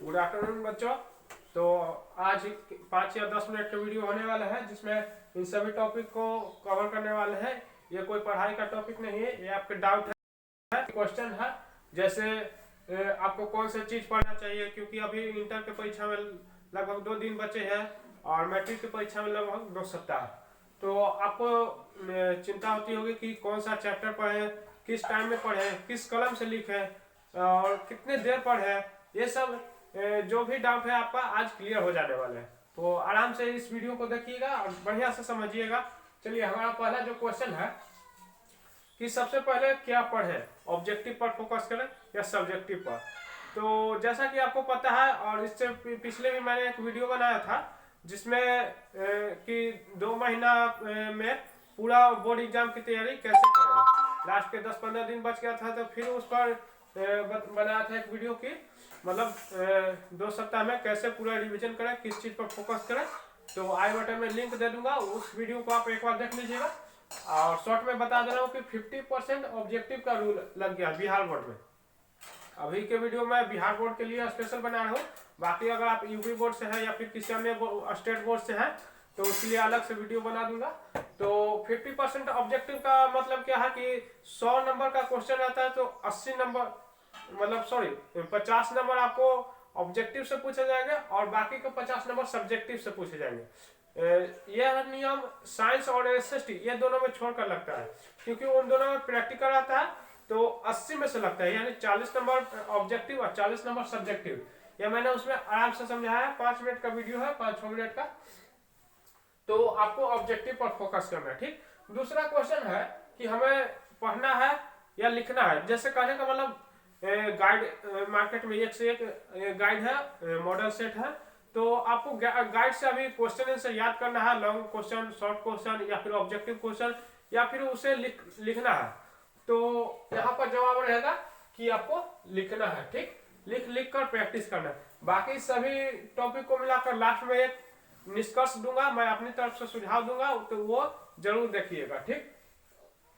Good afternoon बच्चों। तो आज 5 या 10 मिनट का वीडियो होने वाला है जिसमें इन सभी टॉपिक को कवर करने वाले हैं। ये कोई पढ़ाई का टॉपिक नहीं है, ये आपके डाउट है, क्वेश्चन है। जैसे आपको कौन सा चीज़ पढ़ना चाहिए, क्योंकि अभी इंटर के परीक्षा में लगभग 2 दिन बचे हैं और मैट्रिक की परीक्षा में लगभग 2 सप्ताह। तो आपको चिंता होती होगी कि कौन सा चैप्टर पढ़ें, किस टाइम में पढ़ें, किस कलम से लिखें और कितने देर पढ़ें। ये सब जो भी डाउट है आपका आज क्लियर हो जाने वाला है। तो आराम से इस वीडियो को देखिएगा और बढ़िया से समझिएगा। चलिए, हमारा पहला जो क्वेश्चन है कि सबसे पहले क्या पढ़े, ऑब्जेक्टिव पर फोकस करें या सब्जेक्टिव पर। तो जैसा कि आपको पता है और इससे पिछले भी मैंने एक वीडियो बनाया था जिसमें कि 2 महीना में पूरा बोर्ड एग्जाम की तैयारी कैसे करें। लास्ट के 10-15 दिन बच गया था तो फिर उस पर बनाया था एक वीडियो की, मतलब 2 सप्ताह में कैसे पूरा रिवीजन करें, किस चीज़ पर फोकस करें। तो आई बटन में लिंक दे दूंगा, उस वीडियो को आप एक बार देख लीजिएगा। और शॉर्ट में बता दे रहा हूँ कि 50% ऑब्जेक्टिव का रूल लग गया बिहार बोर्ड में। अभी के वीडियो में बिहार बोर्ड के लिए स्पेशल बना रहा हूँ। बाकी अगर आप यूपी बोर्ड से हैं या फिर किसी अन्य स्टेट बोर्ड से हैं तो उसके लिए अलग से वीडियो बना दूंगा। तो 50% ऑब्जेक्टिव का मतलब क्या है कि 100 नंबर का क्वेश्चन रहता है तो 80 नंबर, मतलब सॉरी 50 नंबर आपको ऑब्जेक्टिव से पूछे जाएंगे और बाकी के 50 नंबर सब्जेक्टिव से पूछे जाएंगे। यह नियम साइंस और एसएसटी ये दोनों में छोड़कर लगता है, क्योंकि उन दोनों में प्रैक्टिकल आता है तो 80 में से लगता है, यानी 40 नंबर ऑब्जेक्टिव और 40 नंबर सब्जेक्टिव। यह मैंने उसमें आराम से समझाया है, 5 मिनट का वीडियो है, 5-6 मिनट का। तो आपको ऑब्जेक्टिव पर फोकस करना है, ठीक। दूसरा क्वेश्चन है कि हमें पढ़ना है या लिखना है। जैसे कहने का मतलब गाइड मार्केट में एक से एक गाइड है, मॉडल सेट है, तो आपको गाइड से अभी क्वेश्चन आंसर याद करना है, लॉन्ग क्वेश्चन, शॉर्ट क्वेश्चन या फिर ऑब्जेक्टिव क्वेश्चन, या फिर उसे लिखना है। तो यहाँ पर जवाब रहेगा कि आपको लिखना है, ठीक। लिख कर प्रैक्टिस करना है। बाकी सभी टॉपिक को मिलाकर लास्ट में एक निष्कर्ष दूंगा, मैं अपनी तरफ से सुझाव दूंगा, तो वो जरूर देखिएगा, ठीक।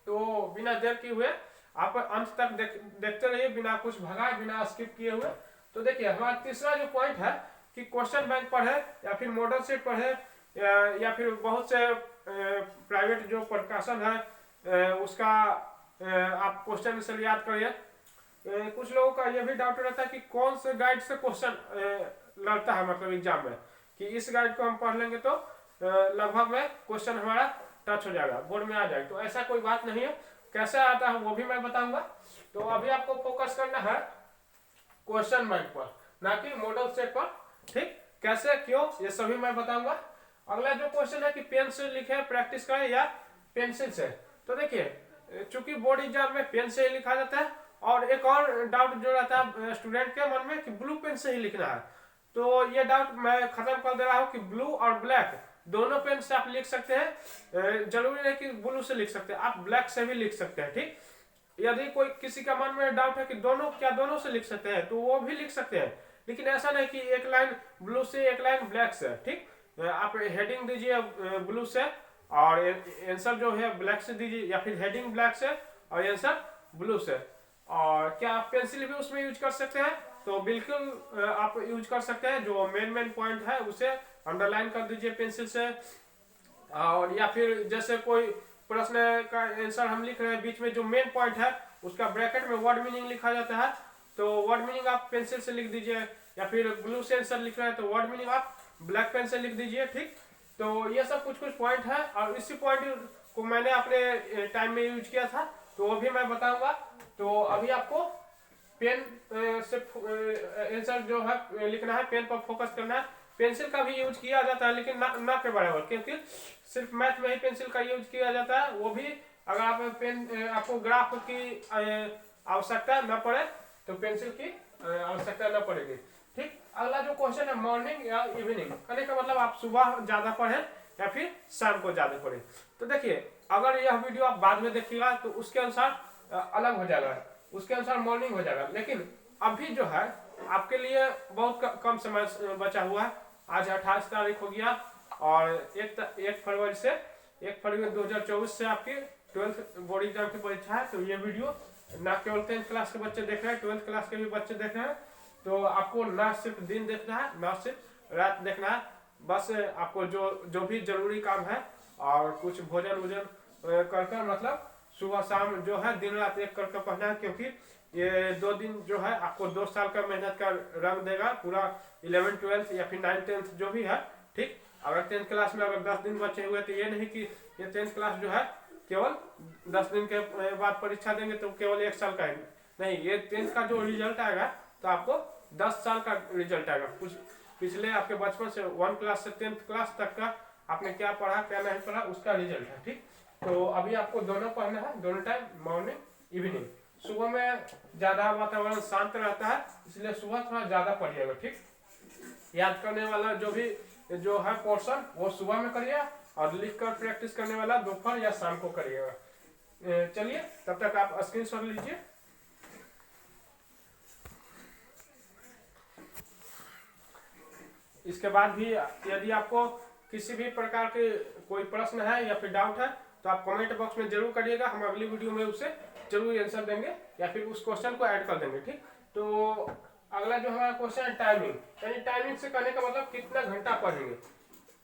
तो बिना देर किए हुए आप अंत तक देखते रहिए, बिना कुछ भगाए, बिना स्किप किए हुए। तो देखिए, हमारा तीसरा जो पॉइंट है कि क्वेश्चन बैंक पढ़े या फिर मॉडल सेट पढ़े या फिर बहुत से प्राइवेट जो प्रकाशन है उसका आप क्वेश्चन आंसर याद करिए। कुछ लोगों का यह भी डाउट रहता है कि कौन से गाइड से क्वेश्चन लड़ता है, मतलब एग्जाम में, कि इस गाइड को हम पढ़ लेंगे तो लगभग में क्वेश्चन हमारा टच हो जाएगा, बोर्ड में आ जाएगा। तो ऐसा कोई बात नहीं है, कैसे आता है वो भी मैं बताऊंगा। तो अभी आपको फोकस करना है क्वेश्चन बैंक पर, ना कि मॉडल सेट पर, ठीक। कैसे, क्यों, ये सभी मैं बताऊंगा। अगला जो क्वेश्चन है कि पेन से लिखे, प्रैक्टिस करें या पेंसिल से। तो देखिए, चूंकि बोर्ड एग्जाम में पेन से ही लिखा जाता है और एक और डाउट जो रहता है स्टूडेंट के मन में कि ब्लू पेन से ही लिखना है, तो ये डाउट मैं खत्म कर दे रहा हूँ कि ब्लू और ब्लैक दोनों पेन से आप लिख सकते हैं। जरूरी नहीं कि ब्लू से लिख सकते हैं, आप ब्लैक से भी लिख सकते हैं, ठीक। यदि कोई किसी का मन में डाउट है कि दोनों से लिख सकते हैं तो वो भी लिख सकते हैं, लेकिन ऐसा नहीं कि एक लाइन ब्लू से एक लाइन ब्लैक से, ठीक। आप हेडिंग दीजिए ब्लू से और आंसर जो है ब्लैक से दीजिए, या फिर हेडिंग ब्लैक से और आंसर ब्लू से। और क्या आप पेंसिल भी उसमें यूज कर सकते हैं, तो बिल्कुल आप यूज कर सकते हैं। जो मेन पॉइंट है उसे अंडरलाइन कर दीजिए पेंसिल से। और या फिर जैसे कोई प्रश्न का आंसर हम लिख रहे हैं, बीच में जो मेन पॉइंट है उसका ब्रैकेट में वर्ड मीनिंग लिखा जाता है, तो वर्ड मीनिंग आप पेंसिल से लिख दीजिए। या फिर ब्लू से आंसर लिख रहे हैं तो वर्ड मीनिंग आप ब्लैक पेन से लिख दीजिए, ठीक। तो ये सब कुछ पॉइंट है और इसी पॉइंट को मैंने अपने टाइम में यूज किया था, तो वो भी मैं बताऊंगा। तो अभी आपको पेन से आंसर जो है लिखना है, पेन पर फोकस करना है। पेंसिल का भी यूज किया जाता है लेकिन ना के बराबर, क्योंकि सिर्फ मैथ में ही पेंसिल का यूज किया जाता है। वो भी अगर आप आपको ग्राफ की आवश्यकता न पड़े तो पेंसिल की आवश्यकता न पड़ेगी, ठीक। अगला जो क्वेश्चन है मॉर्निंग या इवनिंग, कहने का मतलब आप सुबह ज्यादा पढ़ें या फिर शाम को ज्यादा पढ़ें। तो देखिए, अगर यह वीडियो आप बाद में देखिएगा तो उसके अनुसार अलग हो जाएगा, उसके अनुसार मॉर्निंग हो जाएगा। लेकिन अभी जो है आपके लिए बहुत कम समय बचा हुआ है। आज 28 तारीख हो गया और 1 फरवरी 2024 से आपकी 12th बोर्ड एग्जाम की परीक्षा है। तो ये वीडियो ना केवल 10th क्लास के बच्चे देख रहे हैं, 12th क्लास के भी बच्चे देख रहे हैं। तो आपको ना सिर्फ दिन देखना है ना सिर्फ रात देखना है, बस आपको जो जो भी जरूरी काम है और कुछ भोजन वोजन कर कर मतलब सुबह शाम जो है दिन रात एक करके पढ़ना है, क्योंकि ये 2 दिन जो है आपको 2 साल का मेहनत का रंग देगा पूरा 11th 12th या फिर 9th 10th जो भी है। ठीक, अगर 10th क्लास में अगर 10 दिन बचे हुए तो ये नहीं कि ये 10th क्लास जो है केवल 10 दिन के बाद परीक्षा देंगे तो केवल 1 साल का है, नहीं, ये 10th का जो रिजल्ट आएगा तो आपको 10 साल का रिजल्ट आएगा। कुछ पिछले आपके बचपन से 1 क्लास से 10th क्लास तक का आपने क्या पढ़ा क्या नहीं पढ़ा उसका रिजल्ट है। ठीक, तो अभी आपको दोनों पढ़ना है, दोनों टाइम, मॉर्निंग इवनिंग। सुबह में ज्यादा वातावरण शांत रहता है इसलिए सुबह थोड़ा ज्यादा पढ़िएगा। ठीक, याद करने वाला जो है पोर्शन वो सुबह में करिए और लिख कर प्रैक्टिस करने वाला दोपहर या शाम को करिएगा। चलिए तब तक आप स्क्रीनशॉट लीजिए। इसके बाद भी यदि आपको किसी भी प्रकार के कोई प्रश्न है या फिर डाउट है तो आप कमेंट बॉक्स में जरूर करिएगा, हम अगली वीडियो में उसे जरूर आंसर देंगे या फिर उस क्वेश्चन को ऐड कर देंगे। ठीक, तो अगला जो हमारा क्वेश्चन है टाइमिंग, यानी टाइमिंग से कहने का मतलब कितना घंटा पढ़ेंगे।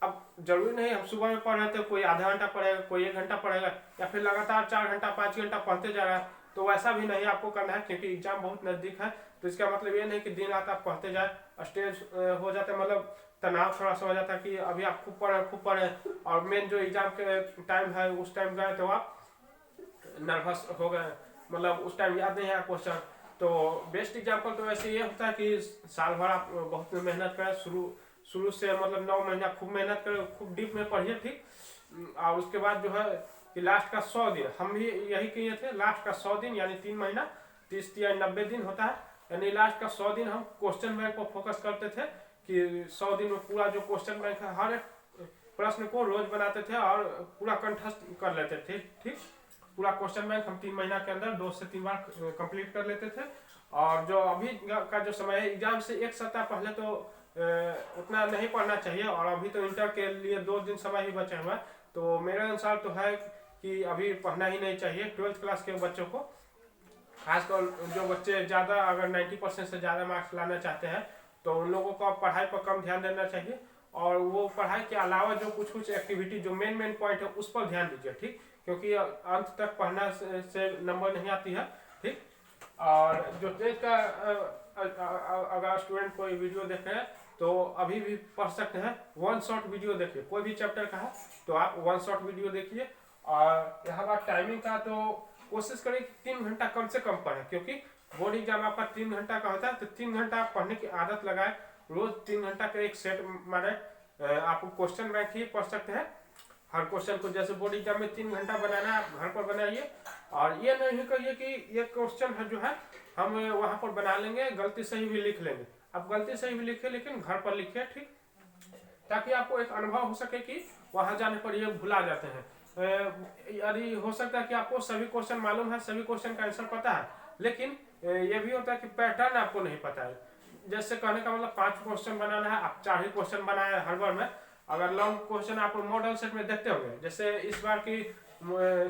अब जरूरी नहीं हम सुबह में पढ़ रहे थे कोई आधा घंटा पढ़ेगा, कोई 1 घंटा पढ़ेगा या फिर लगातार 4 घंटा 5 घंटा पढ़ते जा रहा है, तो वैसा भी नहीं आपको करना है, क्योंकि एग्जाम बहुत नजदीक है। तो इसका मतलब ये नहीं कि दिन रात आप पढ़ते जाए, स्टेज हो जाता है, मतलब तनाव थोड़ा सा हो जाता है कि अभी आप खूब पढ़े और मेन जो एग्जाम के टाइम है उस टाइम गए तो आप नर्वस हो गए, मतलब उस टाइम याद नहीं है क्वेश्चन। तो बेस्ट एग्जाम्पल तो वैसे ये होता है कि साल भर आप बहुत मेहनत करें, शुरू से मतलब 9 महीना खूब मेहनत करें, खूब डीप में पढ़िए। ठीक, और उसके बाद जो है कि लास्ट का 100 दिन, हम भी यही किए थे, लास्ट का 100 दिन यानी 3 महीना 30 या 90 दिन होता है, यानी लास्ट का 100 दिन हम क्वेश्चन बैंक को फोकस करते थे कि 100 दिन में पूरा जो क्वेश्चन बैंक है हर एक प्रश्न को रोज बनाते थे और पूरा कंठस्थ कर लेते थे। ठीक, पूरा क्वेश्चन बैंक हम 3 महीना के अंदर 2 से 3 बार कंप्लीट कर लेते थे। और जो अभी का जो समय है एग्जाम से 1 सप्ताह पहले तो उतना नहीं पढ़ना चाहिए, और अभी तो इंटर के लिए 2 दिन समय ही बचा हुआ है, तो मेरे अनुसार तो है कि अभी पढ़ना ही नहीं चाहिए 12th क्लास के बच्चों को, खासकर जो बच्चे ज़्यादा अगर 90% से ज़्यादा मार्क्स लाना चाहते हैं तो उन लोगों को पढ़ाई पर कम ध्यान देना चाहिए, और वो पढ़ाई के अलावा जो कुछ एक्टिविटी जो मेन पॉइंट है उस पर ध्यान दीजिए। ठीक, क्योंकि अंत तक पढ़ना से नंबर नहीं आती है। ठीक, और जो 10th का अगर स्टूडेंट कोई वीडियो देख रहे हैं तो अभी भी पढ़ सकते हैं, 1 शॉट वीडियो देखिए, कोई भी चैप्टर का है तो आप 1 शॉट वीडियो देखिए। और यहाँ बात टाइमिंग का, तो कोशिश करें कि 3 घंटा कम से कम पढ़ें, क्योंकि बोर्ड एग्जाम आपका 3 घंटा का होता है, तो 3 घंटा आप पढ़ने की आदत लगाए, रोज 3 घंटा का एक सेट मारे। आप क्वेश्चन बैंक ही पढ़ सकते हैं, हर क्वेश्चन को जैसे बोर्ड एग्जाम में 3 घंटा बनाना है आप घर पर बनाइए, और ये नहीं करिए कि ये क्वेश्चन है जो है हम वहां पर बना लेंगे, गलती सही भी लिख लेंगे। आप गलती सही भी लिखे लेकिन घर पर लिखिए। ठीक, ताकि आपको एक अनुभव हो सके कि वहां जाने पर ये भुला जाते हैं। यदि हो सकता है कि आपको सभी क्वेश्चन मालूम है, सभी क्वेश्चन का आंसर पता है, लेकिन ये भी होता है कि पैटर्न आपको नहीं पता है। जैसे कहने का मतलब 5 क्वेश्चन बनाना है, आप 4 ही क्वेश्चन बनाए हर बार में। अगर लॉन्ग क्वेश्चन आप मॉडल सेट में देखते होंगे, जैसे इस बार की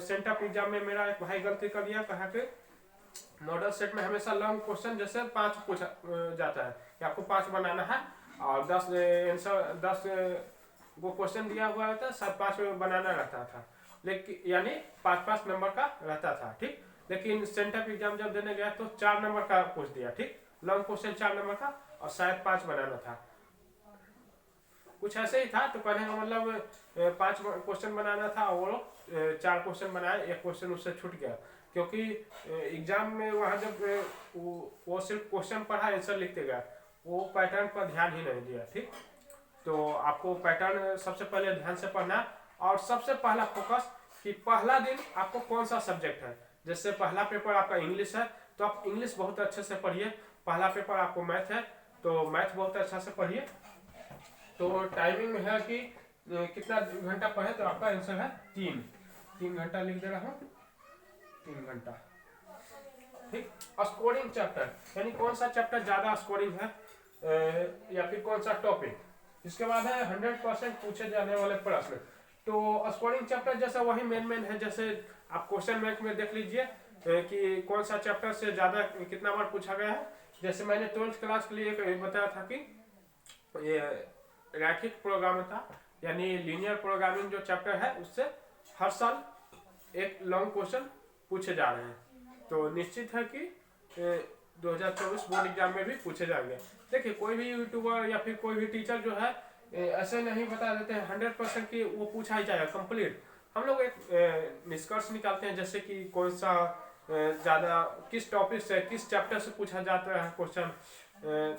सेंटअप एग्जाम में मेरा एक भाई गलती कर दिया, कहा कि मॉडल सेट में हमेशा लॉन्ग क्वेश्चन जैसे 5 पूछा जाता है कि आपको 5 बनाना है और 10 आंसर 10 वो क्वेश्चन दिया हुआ रहता है, सब 5 बनाना रहता था, लेकिन यानी 5-5 नंबर का रहता था। ठीक, लेकिन सेंटअप एग्जाम जब देने गया तो 4 नंबर का पूछ दिया। ठीक, लॉन्ग क्वेश्चन 4 नंबर का और शायद 5 बनाना था, कुछ ऐसे ही था। तो कहने का मतलब 5 क्वेश्चन बनाना था और वो लोग 4 क्वेश्चन बनाए, 1 क्वेश्चन उससे छूट गया, क्योंकि एग्जाम में वहाँ जब वो सिर्फ क्वेश्चन पढ़ा आंसर लिखते गया, वो पैटर्न पर ध्यान ही नहीं दिया। ठीक, तो आपको पैटर्न सबसे पहले ध्यान से पढ़ना, और सबसे पहला फोकस कि पहला दिन आपको कौन सा सब्जेक्ट है। जैसे पहला पेपर आपका इंग्लिश है तो आप इंग्लिश बहुत अच्छे से पढ़िए, पहला पेपर आपको मैथ है तो मैथ बहुत अच्छा से पढ़िए। तो टाइमिंग में है कि कितना घंटा पढ़े, तो आपका आंसर है 3 घंटा लिख दे रहा हूँ, 3 घंटा। ठीक, स्कोरिंग चैप्टर यानी कौन सा चैप्टर ज्यादा स्कोरिंग है या फिर कौन सा टॉपिक। इसके बाद है 100% पूछे जाने वाले प्रश्न। तो स्कोरिंग चैप्टर जैसे वही मेन है, जैसे आप क्वेश्चन बैंक में देख लीजिए कि कौन सा चैप्टर से ज्यादा कितना बार पूछा गया है, जैसे मैंने 12th क्लास के लिए एक बताया था कि ये रैखिक प्रोग्राम था, यानी लीनियर प्रोग्रामिंग जो चैप्टर है उससे हर साल एक लॉन्ग क्वेश्चन पूछे जा रहे हैं। तो निश्चित है कि 2024 बोर्ड एग्जाम में भी पूछे जाएंगे। देखिए कोई भी यूट्यूबर या फिर कोई भी टीचर जो है ऐसे नहीं बता देते हैं 100% कि वो पूछा ही जाएगा कंप्लीट। हम लोग एक निष्कर्ष निकालते हैं, जैसे कि कौन सा ज़्यादा किस टॉपिक से किस चैप्टर से पूछा जाता है क्वेश्चन,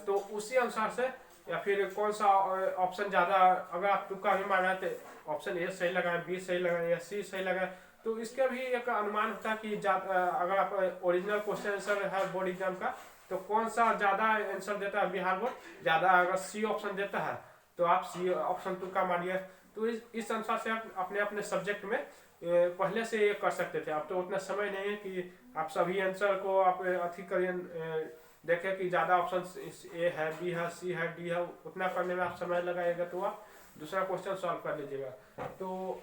तो उसी अनुसार से या फिर कौन सा ऑप्शन ज़्यादा, अगर आप तुक्का भी मारा तो ऑप्शन ए सही लगा, बी सही लगा या सी सही लगा, तो इसका भी एक अनुमान होता है कि अगर आप ओरिजिनल क्वेश्चन आंसर है बोर्ड एग्जाम का तो कौन सा ज़्यादा आंसर देता है बिहार बोर्ड ज़्यादा, अगर सी ऑप्शन देता है तो आप सी ऑप्शन तुक्का मारिए। तो इस अनुसार से आप अपने अपने सब्जेक्ट में पहले से ये कर सकते थे। अब तो उतना समय नहीं है कि आप सभी आंसर को आप अथी करिए, देखें कि ज़्यादा ऑप्शन ए है, बी है, सी है, डी है, उतना करने में आप समय लगाएगा तो आप दूसरा क्वेश्चन सॉल्व कर लीजिएगा। तो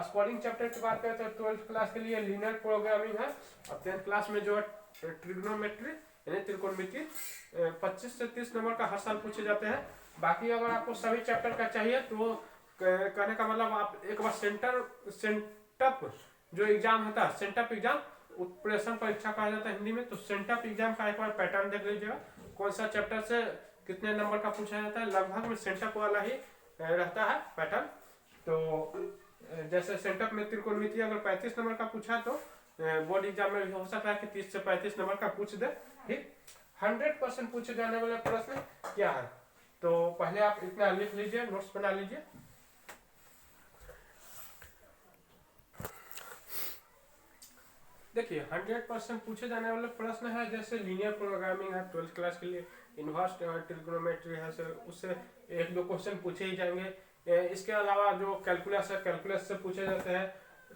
स्कोरिंग चैप्टर की बात करें तो 12th क्लास के लिए लीनियर प्रोग्रामिंग है, और 10th क्लास में जो है ट्रिग्नोमेट्री यानी त्रिकोणमिति 25 से 30 नंबर का हर साल पूछे जाते हैं। बाकी अगर आपको सभी चैप्टर का चाहिए तो कहने का मतलब आप एक बार सेंटअप जो एग्जाम होता है, सेंटअप एग्जाम उत्प्रेषण परीक्षा कहा जाता है हिंदी में, तो सेंटअप एग्जाम का एक बार पैटर्न देख लीजिएगा कौन सा चैप्टर से कितने नंबर का पूछा जाता है। लगभग में सेंटअप वाला ही रहता है पैटर्न। तो जैसे सेंटअप में त्रिकोणमिति अगर 35 नंबर का पूछा तो बोर्ड एग्जाम में भी हो सकता है कि 30 से 35 नंबर का पूछ दे। ठीक, 100% पूछे जाने वाले प्रश्न क्या है, तो पहले आप इतना लिख लीजिए, नोट्स बना लीजिए। देखिए 100% पूछे जाने वाले प्रश्न है, जैसे लीनियर प्रोग्रामिंग है 12th क्लास के लिए, इनवर्स ट्रिग्नोमेट्री है, उससे एक दो क्वेश्चन पूछे ही जाएंगे। इसके अलावा जो कैलकुलस है, कैलकुलस से पूछे जाते हैं,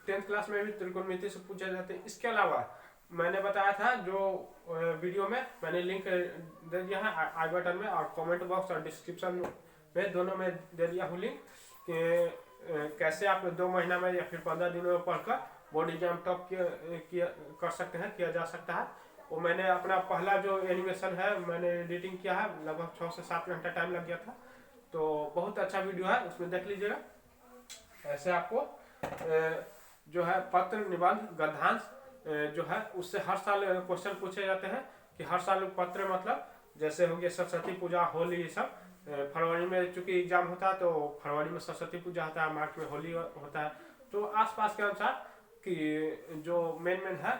10th क्लास में भी त्रिकोणमिति से पूछे जाते हैं। इसके अलावा मैंने बताया था जो वीडियो में मैंने लिंक दे दिया है आई बटन में और कमेंट बॉक्स और डिस्क्रिप्शन में, दोनों में दे दिया हूँ लिंक कि कैसे आप 2 महीना में या फिर 15 दिनों में पढ़कर बोर्ड एग्जाम टॉप कर सकते हैं, किया जा सकता है। वो मैंने अपना पहला जो एनिमेशन है मैंने एडिटिंग किया है, लगभग 6 से 7 घंटा टाइम लग गया था, तो बहुत अच्छा वीडियो है, उसमें देख लीजिएगा। ऐसे आपको जो है पत्र निबंध गद्यांश जो है उससे हर साल क्वेश्चन पूछे जाते हैं कि हर साल पत्र मतलब जैसे हो गया सरस्वती पूजा, होली, ये सब फरवरी में चूंकि एग्जाम होता है तो फरवरी में सरस्वती पूजा होता है, मार्च में होली होता है, तो आसपास के अनुसार कि जो मेन है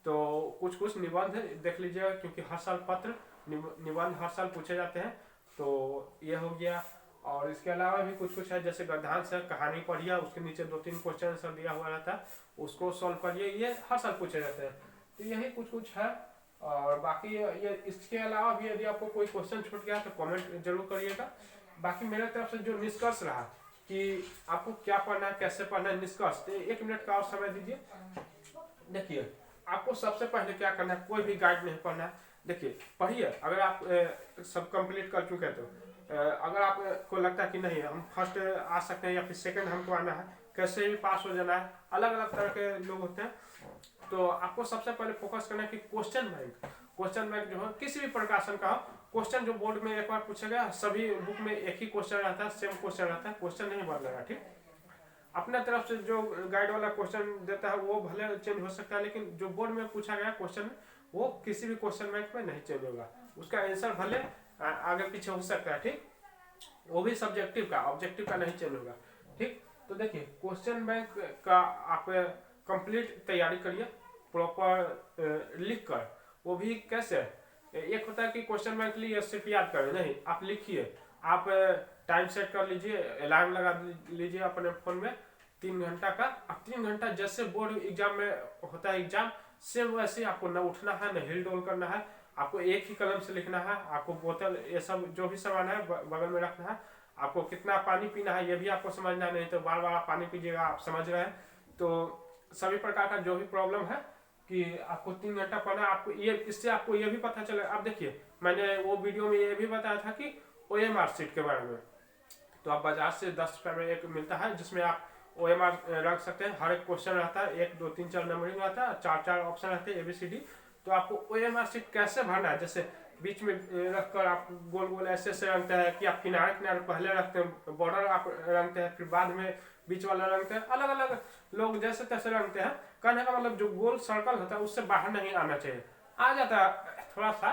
तो कुछ निबंध देख लीजिएगा, क्योंकि हर साल पत्र निबंध हर साल पूछे जाते हैं, तो ये हो गया। और इसके अलावा भी कुछ है, जैसे गद्यांश है, कहानी पढ़िए, उसके नीचे 2-3 क्वेश्चन आंसर दिया हुआ रहता है, उसको सॉल्व करिए, ये हर साल पूछे जाते हैं। तो यही कुछ है, और बाकी ये इसके अलावा भी यदि आपको कोई क्वेश्चन छूट गया तो कमेंट जरूर करिएगा। बाकी मेरे तरफ से जो निष्कर्ष रहा कि आपको क्या पढ़ना है, कैसे पढ़ना है, निष्कर्ष, तो 1 मिनट का और समय दीजिए। देखिए आपको सबसे पहले क्या करना है, कोई भी गाइड नहीं पढ़ना है। देखिए पढ़िए, अगर आप सब कंप्लीट कर चुके हैं तो अगर आपको लगता है कि नहीं हम फर्स्ट आ सकते हैं या फिर सेकंड हमको आना है, कैसे भी पास हो जाना है, अलग अलग तरह के लोग होते हैं, तो आपको सबसे पहले फोकस करना है कि क्वेश्चन बैंक जो है किसी भी प्रकाशन का हो, क्वेश्चन जो बोर्ड में एक बार पूछा गया, सभी बुक में एक ही क्वेश्चन रहता है, सेम क्वेश्चन रहता है, क्वेश्चन नहीं बदलेगा। ठीक, अपने तरफ से जो गाइड वाला क्वेश्चन देता है वो भले चेंज हो सकता है, लेकिन जो बोर्ड में पूछा गया क्वेश्चन वो किसी भी क्वेश्चन बैंक में नहीं चेंज होगा, उसका आंसर भले आगे पीछे हो सकता है। ठीक, वो भी सब्जेक्टिव का, ऑब्जेक्टिव का नहीं चेंज होगा। ठीक, तो देखिए क्वेश्चन बैंक का आप कंप्लीट तैयारी करिए, प्रॉपर लिख कर। वो भी कैसे, एक होता है कि क्वेश्चन बैंक लिए सिर्फ याद करें, नहीं, आप लिखिए, आप टाइम सेट कर लीजिए, अलार्म लगा लीजिए अपने फोन में 3 घंटा का। अब 3 घंटा जैसे बोर्ड एग्जाम में होता है एग्जाम, सेम वैसे आपको न उठना है, न हिल डोल करना है, आपको एक ही कलम से लिखना है, आपको बोतल ये सब जो भी सामान है बगल में रखना है, आपको कितना पानी पीना है ये भी आपको समझना, नहीं तो बार बार आप पानी पीजिएगा, आप समझ रहे हैं। तो सभी प्रकार का जो भी प्रॉब्लम है कि आपको 3 घंटा पढ़ना, आपको ये इससे आपको ये भी पता चले। अब देखिए मैंने वो वीडियो में ये भी बताया था कि OMR शीट के बारे में, तो आप बाजार से 10 रुपये में एक मिलता है जिसमें आप OMR रख सकते हैं, हर एक क्वेश्चन रहता है, 1 2 3 4 नंबरिंग रहता है, 4 ऑप्शन रहते हैं ABCD। तो आपको OMR शीट कैसे भरना है, जैसे बीच में रखकर आप गोल गोल ऐसे ऐसे रंगते हैं कि आप किनारे किनारे पहले रखते हैं, बॉर्डर आप रंगते हैं, फिर बाद में बीच वाला रंगते हैं। अलग अलग लोग जैसे तैसे रंगते हैं। कहने का मतलब जो गोल सर्कल होता है उससे बाहर नहीं आना चाहिए। आ जाता है थोड़ा सा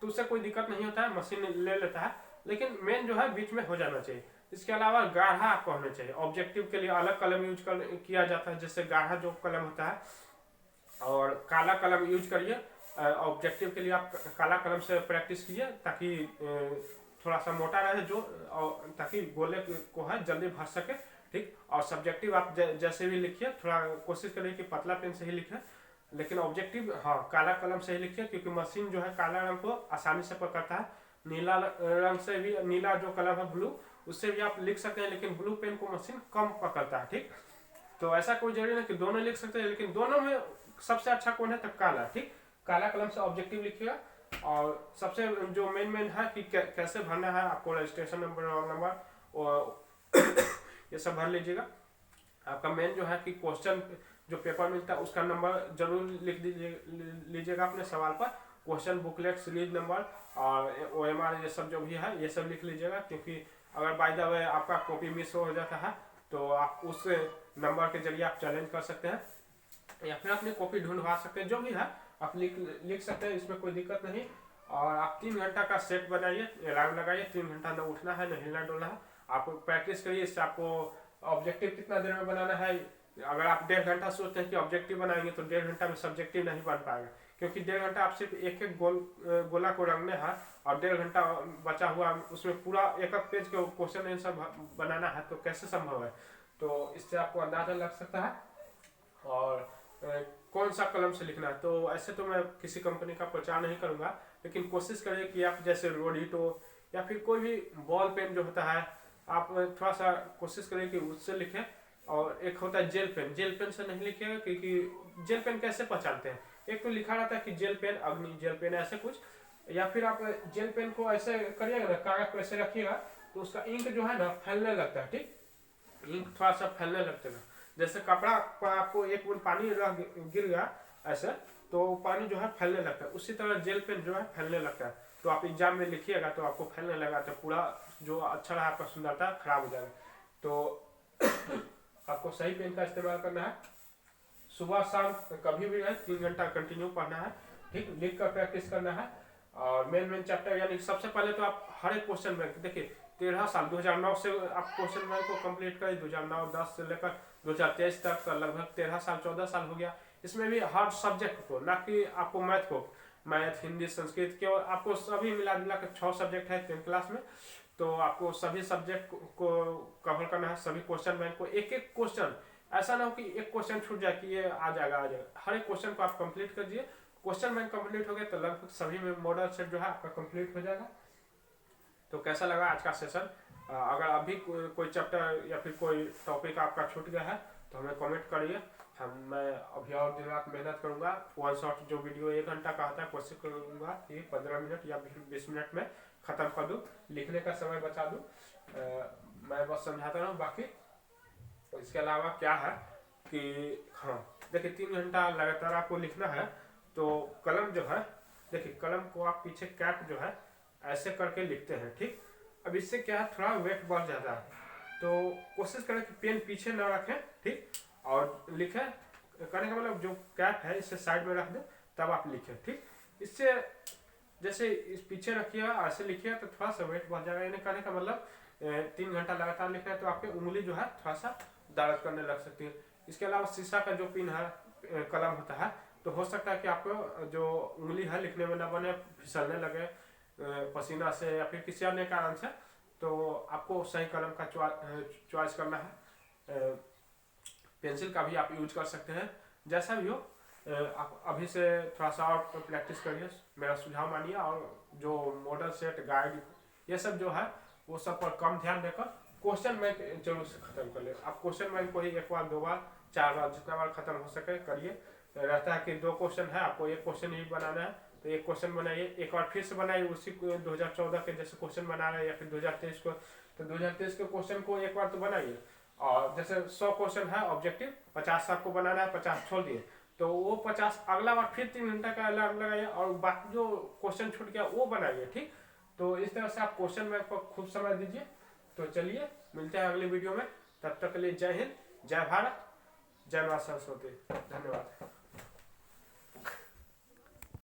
तो उससे कोई दिक्कत नहीं होता है, मशीन ले लेता है, लेकिन मेन जो है बीच में हो जाना चाहिए। इसके अलावा गाढ़ा आपको होना चाहिए। ऑब्जेक्टिव के लिए अलग कलम यूज किया जाता है, जैसे गाढ़ा जो कलम होता है, और काला कलम यूज करिए। ऑब्जेक्टिव के लिए आप काला कलम से प्रैक्टिस कीजिए ताकि थोड़ा सा मोटा रहे जो, ताकि गोले को है जल्दी भर सके। ठीक। और सब्जेक्टिव आप जैसे भी लिखिए, थोड़ा कोशिश करिए कि पतला पेन से ही लिखें, लेकिन ऑब्जेक्टिव हाँ काला कलम से ही लिखिए, क्योंकि मशीन जो है काला रंग को आसानी से पकड़ता है। नीला रंग से भी, नीला जो कलम है ब्लू, उससे भी आप लिख सकते हैं, लेकिन ब्लू पेन को मशीन कम पकड़ता है। ठीक। तो ऐसा कोई जरूरी नहीं कि दोनों लिख सकते हैं, लेकिन दोनों में सबसे अच्छा कौन है तो काला। ठीक। काला कलम से ऑब्जेक्टिव लिखिएगा। और सबसे जो मेन है कि कैसे भरना है, आपको रजिस्ट्रेशन नंबर, रोल नंबर और ये सब भर लीजिएगा। आपका मेन जो है कि क्वेश्चन जो पेपर मिलता है उसका नंबर जरूर लिख लीजिएगा अपने सवाल पर। क्वेश्चन बुकलेट, सीरीज नंबर और OMR ये सब जो भी है ये सब लिख लीजिएगा, क्योंकि अगर बाय द वे आपका कॉपी मिस हो जाता है तो आप उस नंबर के जरिए आप चैलेंज कर सकते हैं, या फिर अपनी कॉपी ढूंढवा सकते हैं। जो भी है आप लिख सकते हैं, इसमें कोई दिक्कत नहीं। और आप 3 घंटा का सेट बनाइए, अलार्म लगाइए, 3 घंटा न उठना है न हिलना डोलना है। आप प्रैक्टिस करिए, इससे आपको ऑब्जेक्टिव कितना देर में बनाना है। अगर आप 1.5 घंटा सोचते हैं कि ऑब्जेक्टिव बनाएंगे तो 1.5 घंटा में सब्जेक्टिव नहीं बन पाएगा, क्योंकि 1.5 घंटा आप सिर्फ एक एक गोला को रंगने हैं, और 1.5 घंटा बचा हुआ उसमें पूरा एक एक पेज के क्वेश्चन आंसर बनाना है, तो कैसे संभव है। तो इससे आपको अंदाजा लग सकता है। और कौन सा कलम से लिखना है, तो ऐसे तो मैं किसी कंपनी का प्रचार नहीं करूंगा, लेकिन कोशिश करिए कि आप जैसे रोडिटो या फिर कोई भी बॉल पेन जो होता है, आप थोड़ा सा कोशिश करिए कि उससे लिखें। और एक होता है जेल पेन, जेल पेन से नहीं लिखिएगा, क्योंकि जेल पेन कैसे पहचानते हैं, एक तो लिखा रहता है कि जेल पेन, अग्नि जेल पेन, ऐसे कुछ। या फिर आप जेल पेन को ऐसे करिएगा ना, कागज को ऐसे रखिएगा तो उसका इंक जो है ना फैलने लगता है। ठीक। इंक थोड़ा सा फैलने लगता है, जैसे कपड़ा पर आपको एक बूंद पानी गिर गया ऐसे, तो पानी जो है फैलने लगता है, उसी तरह जेल पेन जो है फैलने लगता है। तो आप एग्जाम में लिखिएगा तो आपको फैलने लगा तो पूरा जो अच्छा रहा आपका सुंदरता खराब हो जाएगा। तो आपको सही पेन का इस्तेमाल करना है। सुबह शाम कभी भी है 3 घंटा कंटिन्यू पढ़ना है। ठीक। लिख कर प्रैक्टिस करना है। और मेन चैप्टर, यानी सबसे पहले तो आप हर एक क्वेश्चन बैंक, देखिए 13 साल 2009 से आप क्वेश्चन बैंक को कंप्लीट करें, 2009-10 से लेकर 2023 तक लगभग 13 साल 14 साल हो गया। इसमें भी हर सब्जेक्ट को, ना कि आपको मैथ को, मैथ हिंदी संस्कृत के, और आपको सभी मिला जुला कर 6 सब्जेक्ट है 10th क्लास में, तो आपको सभी सब्जेक्ट को कवर करना है। सभी क्वेश्चन बैंक को, एक एक क्वेश्चन, ऐसा ना हो कि एक क्वेश्चन छूट जाए कि ये आ जाएगा। हर एक क्वेश्चन को आप कंप्लीट कर दिए। क्वेश्चन बैंक कंप्लीट हो गया तो लगभग सभी में मॉडल सेट जो है आपका कंप्लीट हो जाएगा। तो कैसा लगा आज का सेशन? अगर अभी कोई चैप्टर या फिर कोई टॉपिक आपका छूट गया है तो हमें कमेंट करिए। मैं अभी और दिन रात मेहनत करूंगा। वन शॉट जो वीडियो 1 घंटा का होता है कोशिश करूंगा कि 15 मिनट या 20 मिनट में ख़त्म कर दूँ, लिखने का समय बचा दूँ। मैं बस समझाता रहूँ बाकी। तो इसके अलावा क्या है कि हाँ देखिए 3 घंटा लगातार आपको लिखना है, तो कलम जो है, देखिए कलम को आप पीछे कैप जो है ऐसे करके लिखते हैं। ठीक। अब इससे क्या है, थोड़ा वेट बढ़ जाता है, तो कोशिश करें कि पेन पीछे ना रखें। ठीक। और लिखें, करने का मतलब जो कैप है इसे साइड में रख दें तब आप लिखें। ठीक। इससे जैसे इस पीछे रखिए ऐसे लिखिए तो थोड़ा सा वेट बढ़ जाएगा। यानी कहने का मतलब 3 घंटा लगातार लिखना है तो आपकी उंगली जो है थोड़ा सा दर्द करने लग सकती है। इसके अलावा शीशा का जो पिन है, कलम होता है, तो हो सकता है कि आपको जो उंगली है लिखने में न बने, फिसलने लगे पसीना से या फिर किसी अन्य कारण से, तो आपको सही कलम का चॉइस करना है। पेंसिल का भी आप यूज कर सकते हैं, जैसा भी हो। आप अभी से थोड़ा सा और प्रैक्टिस करिए, मेरा सुझाव मानिए। और जो मॉडल सेट गाइड ये सब जो है वो सब पर कम ध्यान देकर क्वेश्चन बैंक जरूर से खत्म कर ले। आप क्वेश्चन बैंक को ही 1 बार 2 बार 4 बार जितना बार खत्म हो सके करिए। रहता है कि 2 क्वेश्चन है, आपको 1 क्वेश्चन ही बनाना है तो 1 क्वेश्चन बनाइए, एक बार फिर से बनाइए उसी 2014 के जैसे क्वेश्चन बना रहे हैं, या फिर 2023 को, तो 2023 के क्वेश्चन को 1 बार तो बनाइए। और जैसे 100 क्वेश्चन है ऑब्जेक्टिव, 50 आपको बनाना है, 50 छोड़ दिए, तो वो 50, अगला बार फिर 3 घंटा का अलार्म लगाइए और बाकी जो क्वेश्चन छूट गया वो बनाइए, ठीक। तो इस तरह से आप क्वेश्चन बैंक को खूब समय दीजिए। तो चलिए मिलते हैं अगले वीडियो में, तब तक के लिए जय हिंद, जय भारत, जय मां सरस्वती, धन्यवाद।